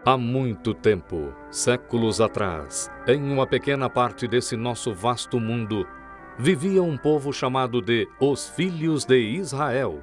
Há muito tempo, séculos atrás, em uma pequena parte desse nosso vasto mundo, vivia um povo chamado de os Filhos de Israel.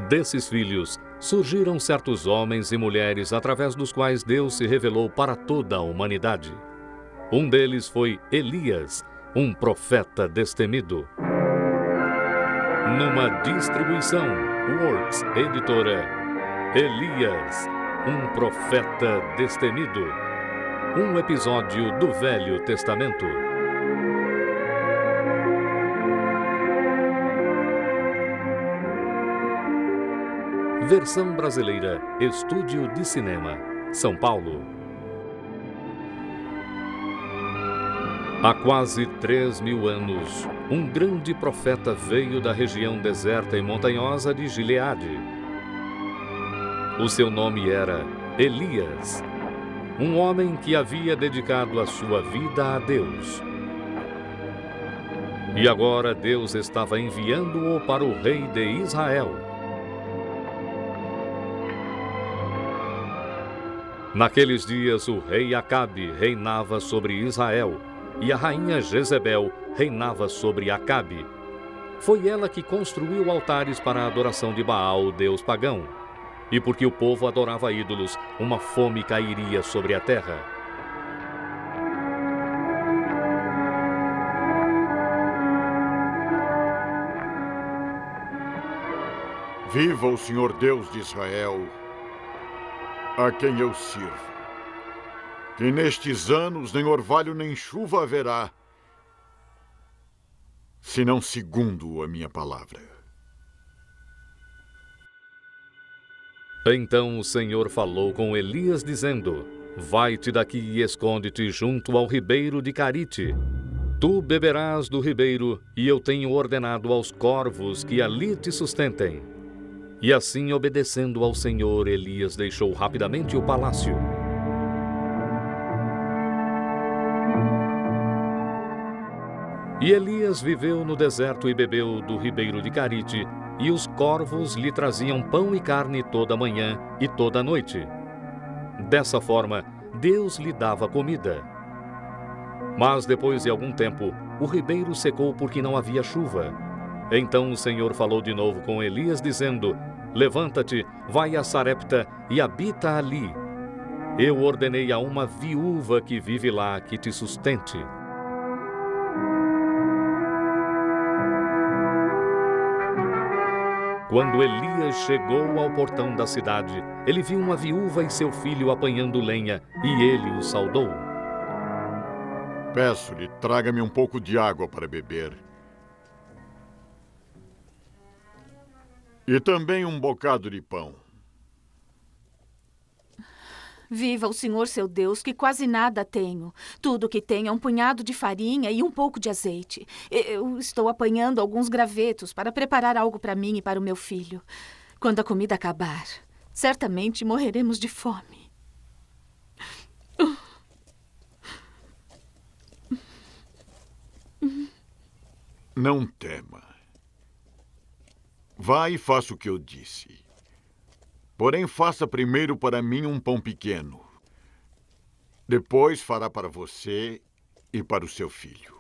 Desses filhos, surgiram certos homens e mulheres através dos quais Deus se revelou para toda a humanidade. Um deles foi Elias, um profeta destemido. Numa distribuição, Works Editora, Elias, um profeta destemido. Um episódio do Velho Testamento. Versão brasileira, Estúdio de Cinema, São Paulo. Há quase 3.000 anos, um grande profeta veio da região deserta e montanhosa de Gileade. O seu nome era Elias, um homem que havia dedicado a sua vida a Deus. E agora Deus estava enviando-o para o rei de Israel. Naqueles dias, o rei Acabe reinava sobre Israel, e a rainha Jezebel reinava sobre Acabe. Foi ela que construiu altares para a adoração de Baal, o deus pagão. E porque o povo adorava ídolos, uma fome cairia sobre a terra. Viva o Senhor Deus de Israel, a quem eu sirvo. Que nestes anos nem orvalho nem chuva haverá, senão segundo a minha palavra. Então o Senhor falou com Elias, dizendo: Vai-te daqui e esconde-te junto ao ribeiro de Carite. Tu beberás do ribeiro, e eu tenho ordenado aos corvos que ali te sustentem. E assim, obedecendo ao Senhor, Elias deixou rapidamente o palácio. E Elias viveu no deserto e bebeu do ribeiro de Carite, e os corvos lhe traziam pão e carne toda manhã e toda noite. Dessa forma, Deus lhe dava comida. Mas depois de algum tempo, o ribeiro secou porque não havia chuva. Então o Senhor falou de novo com Elias, dizendo: Levanta-te, vai a Sarepta e habita ali. Eu ordenei a uma viúva que vive lá que te sustente. Quando Elias chegou ao portão da cidade, ele viu uma viúva e seu filho apanhando lenha, e ele o saudou. Peço-lhe, traga-me um pouco de água para beber. E também um bocado de pão. Viva o Senhor seu Deus, que quase nada tenho. Tudo que tenho é um punhado de farinha e um pouco de azeite. Eu estou apanhando alguns gravetos para preparar algo para mim e para o meu filho. Quando a comida acabar, certamente morreremos de fome. Não tema. Vá e faça o que eu disse. Porém, faça primeiro para mim um pão pequeno. Depois fará para você e para o seu filho.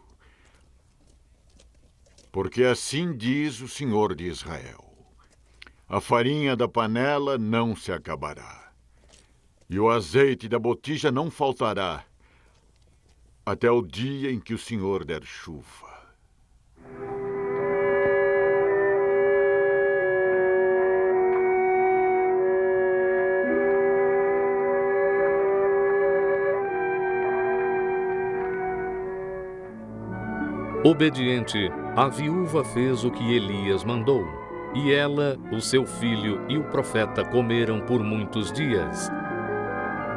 Porque assim diz o Senhor de Israel: a farinha da panela não se acabará, e o azeite da botija não faltará, até o dia em que o Senhor der chuva. Obediente, a viúva fez o que Elias mandou, e ela, o seu filho e o profeta comeram por muitos dias.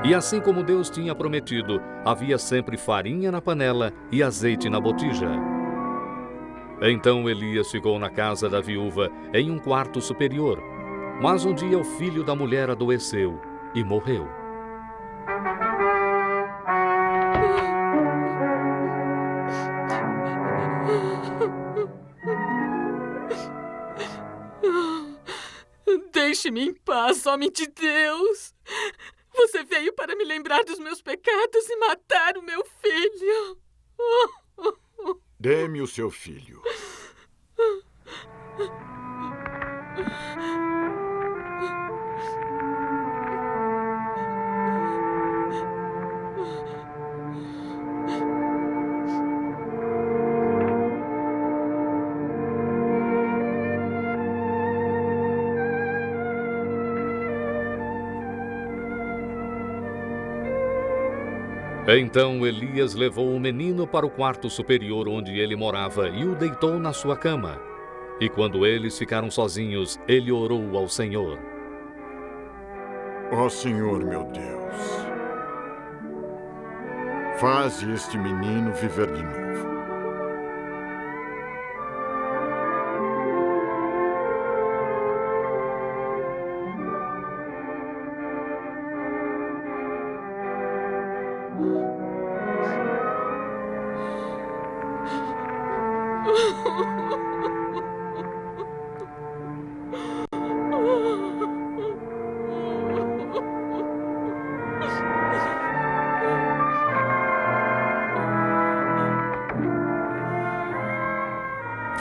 E assim como Deus tinha prometido, havia sempre farinha na panela e azeite na botija. Então Elias ficou na casa da viúva, em um quarto superior. Mas um dia o filho da mulher adoeceu e morreu. Deixe-me em paz, homem de Deus. Você veio para me lembrar dos meus pecados e matar o meu filho. Dê-me o seu filho. Então Elias levou o menino para o quarto superior onde ele morava e o deitou na sua cama. E quando eles ficaram sozinhos, ele orou ao Senhor. Ó Senhor, meu Deus, faze este menino viver de novo.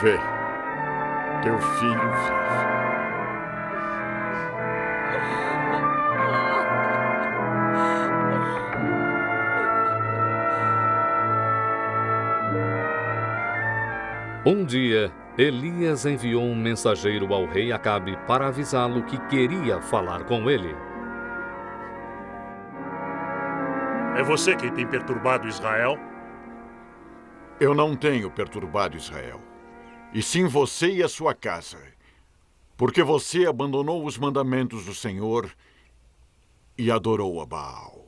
Vê, teu filho vive. Um dia, Elias enviou um mensageiro ao rei Acabe para avisá-lo que queria falar com ele. É você quem tem perturbado Israel? Eu não tenho perturbado Israel, e sim você e a sua casa, porque você abandonou os mandamentos do Senhor e adorou a Baal.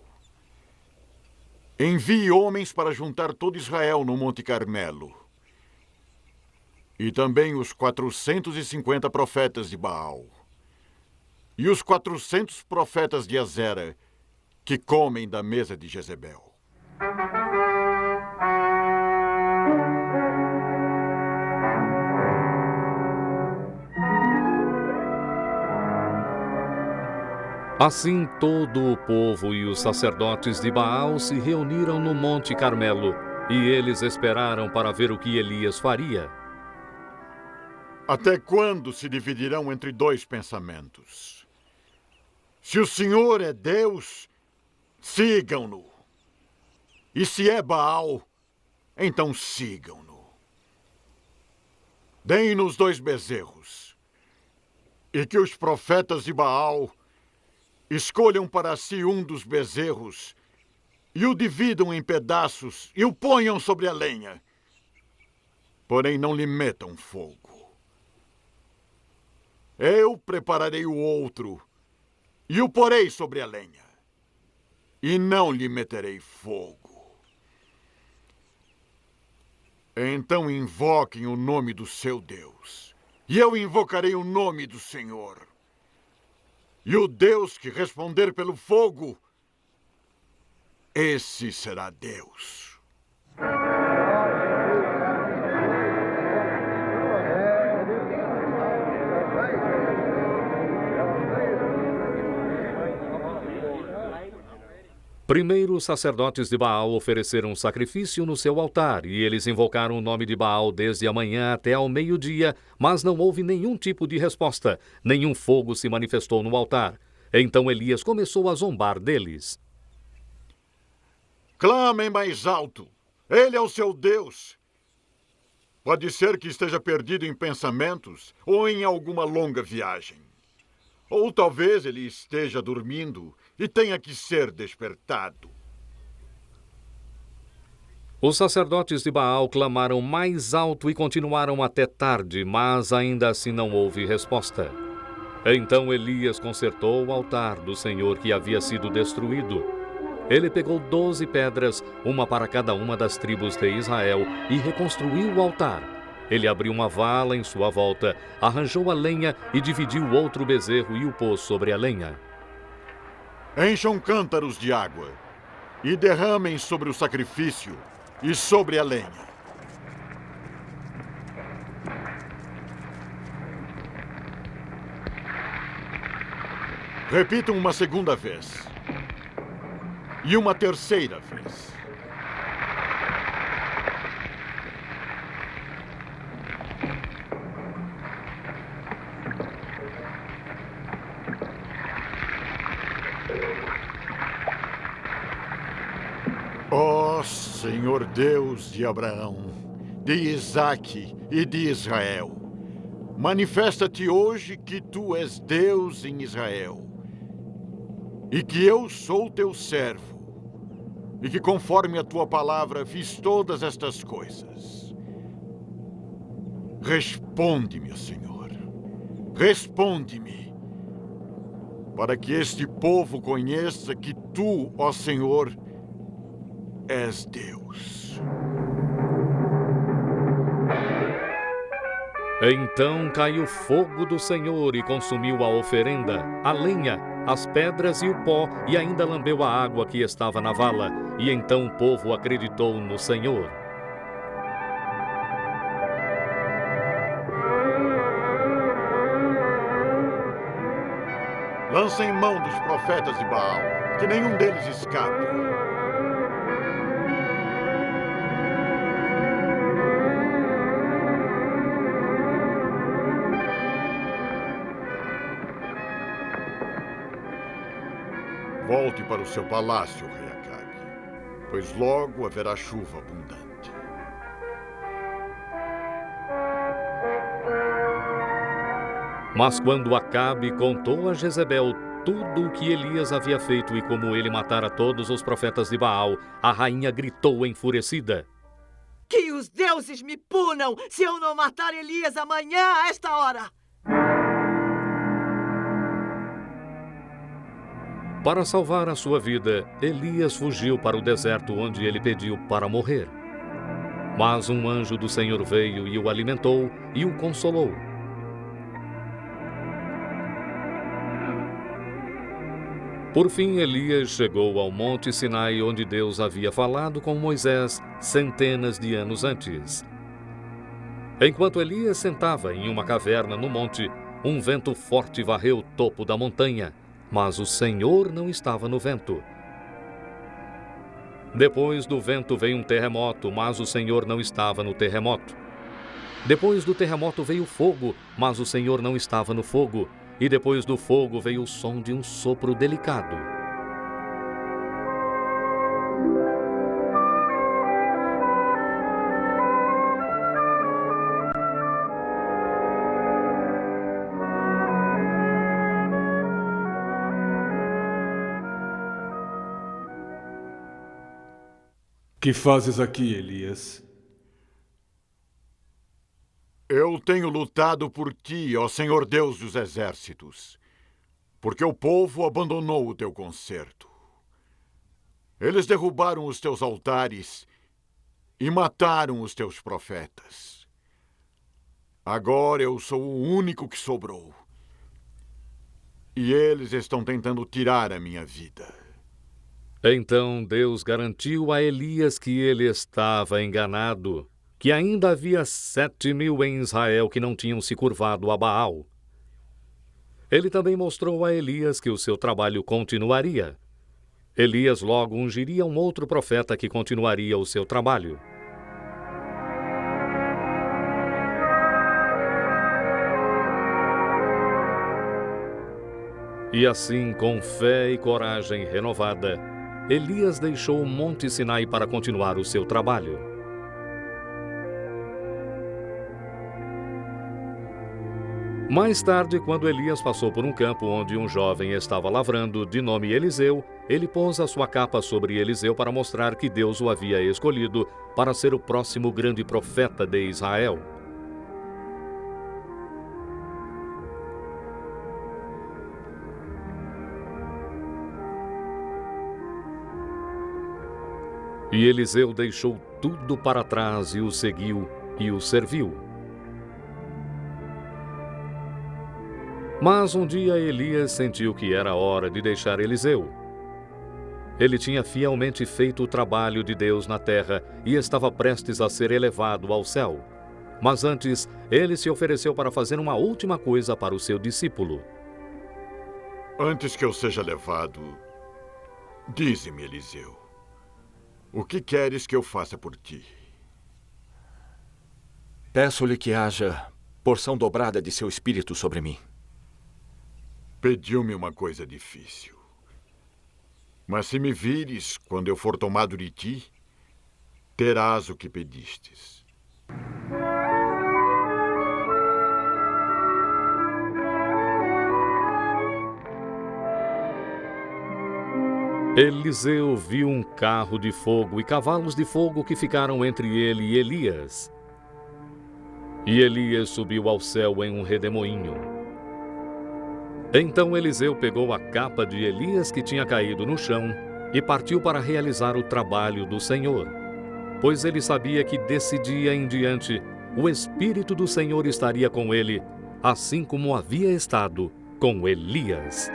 Envie homens para juntar todo Israel no Monte Carmelo, e também os 450 profetas de Baal, e os 400 profetas de Azera, que comem da mesa de Jezebel. Assim todo o povo e os sacerdotes de Baal se reuniram no Monte Carmelo, e eles esperaram para ver o que Elias faria. Até quando se dividirão entre dois pensamentos? Se o Senhor é Deus, sigam-no. E se é Baal, então sigam-no. Deem-nos 2 bezerros, e que os profetas de Baal escolham para si um dos bezerros e o dividam em pedaços e o ponham sobre a lenha. Porém, não lhe metam fogo. Eu prepararei o outro e o porei sobre a lenha, e não lhe meterei fogo. Então invoquem o nome do seu Deus, e eu invocarei o nome do Senhor. E o Deus que responder pelo fogo, esse será Deus. Primeiro, os sacerdotes de Baal ofereceram um sacrifício no seu altar, e eles invocaram o nome de Baal desde a manhã até ao meio-dia, mas não houve nenhum tipo de resposta, nenhum fogo se manifestou no altar. Então Elias começou a zombar deles. Clamem mais alto! Ele é o seu Deus! Pode ser que esteja perdido em pensamentos ou em alguma longa viagem. Ou talvez ele esteja dormindo e tenha que ser despertado. Os sacerdotes de Baal clamaram mais alto e continuaram até tarde, mas ainda assim não houve resposta. Então Elias consertou o altar do Senhor que havia sido destruído. Ele pegou 12 pedras, uma para cada uma das tribos de Israel, e reconstruiu o altar. Ele abriu uma vala em sua volta, arranjou a lenha e dividiu o outro bezerro e o pôs sobre a lenha. Encham cântaros de água e derramem sobre o sacrifício e sobre a lenha. Repitam uma segunda vez. E uma terceira vez. Ó Senhor Deus de Abraão, de Isaque e de Israel, manifesta-te hoje que tu és Deus em Israel, e que eu sou teu servo, e que conforme a tua palavra fiz todas estas coisas. Responde-me, Senhor, responde-me, para que este povo conheça que tu, ó Senhor, és Deus. Então caiu fogo do Senhor e consumiu a oferenda, a lenha, as pedras e o pó, e ainda lambeu a água que estava na vala. E então o povo acreditou no Senhor. Lancem mão dos profetas de Baal, que nenhum deles escape. Volte para o seu palácio, rei Acabe, pois logo haverá chuva abundante. Mas quando Acabe contou a Jezebel tudo o que Elias havia feito e como ele matara todos os profetas de Baal, a rainha gritou enfurecida: Que os deuses me punam se eu não matar Elias amanhã a esta hora! Para salvar a sua vida, Elias fugiu para o deserto onde ele pediu para morrer. Mas um anjo do Senhor veio e o alimentou e o consolou. Por fim, Elias chegou ao Monte Sinai, onde Deus havia falado com Moisés centenas de anos antes. Enquanto Elias sentava em uma caverna no monte, um vento forte varreu o topo da montanha, mas o Senhor não estava no vento. Depois do vento veio um terremoto, mas o Senhor não estava no terremoto. Depois do terremoto veio fogo, mas o Senhor não estava no fogo. E depois do fogo veio o som de um sopro delicado. Que fazes aqui, Elias? Eu tenho lutado por ti, ó Senhor Deus dos exércitos, porque o povo abandonou o teu conserto. Eles derrubaram os teus altares e mataram os teus profetas. Agora eu sou o único que sobrou. E eles estão tentando tirar a minha vida. Então Deus garantiu a Elias que ele estava enganado, que ainda havia 7.000 em Israel que não tinham se curvado a Baal. Ele também mostrou a Elias que o seu trabalho continuaria. Elias logo ungiria um outro profeta que continuaria o seu trabalho. E assim, com fé e coragem renovada, Elias deixou o Monte Sinai para continuar o seu trabalho. Mais tarde, quando Elias passou por um campo onde um jovem estava lavrando, de nome Eliseu, ele pôs a sua capa sobre Eliseu para mostrar que Deus o havia escolhido para ser o próximo grande profeta de Israel. E Eliseu deixou tudo para trás e o seguiu e o serviu. Mas um dia Elias sentiu que era hora de deixar Eliseu. Ele tinha fielmente feito o trabalho de Deus na terra e estava prestes a ser elevado ao céu. Mas antes, ele se ofereceu para fazer uma última coisa para o seu discípulo. Antes que eu seja levado, Dize-me, Eliseu, o que queres que eu faça por ti? Peço-lhe que haja porção dobrada de seu espírito sobre mim. Pediu-me uma coisa difícil. Mas se me vires quando eu for tomado de ti, terás o que pedistes. Eliseu viu um carro de fogo e cavalos de fogo que ficaram entre ele e Elias. E Elias subiu ao céu em um redemoinho. Então Eliseu pegou a capa de Elias que tinha caído no chão e partiu para realizar o trabalho do Senhor, pois ele sabia que desse dia em diante o Espírito do Senhor estaria com ele, assim como havia estado com Elias.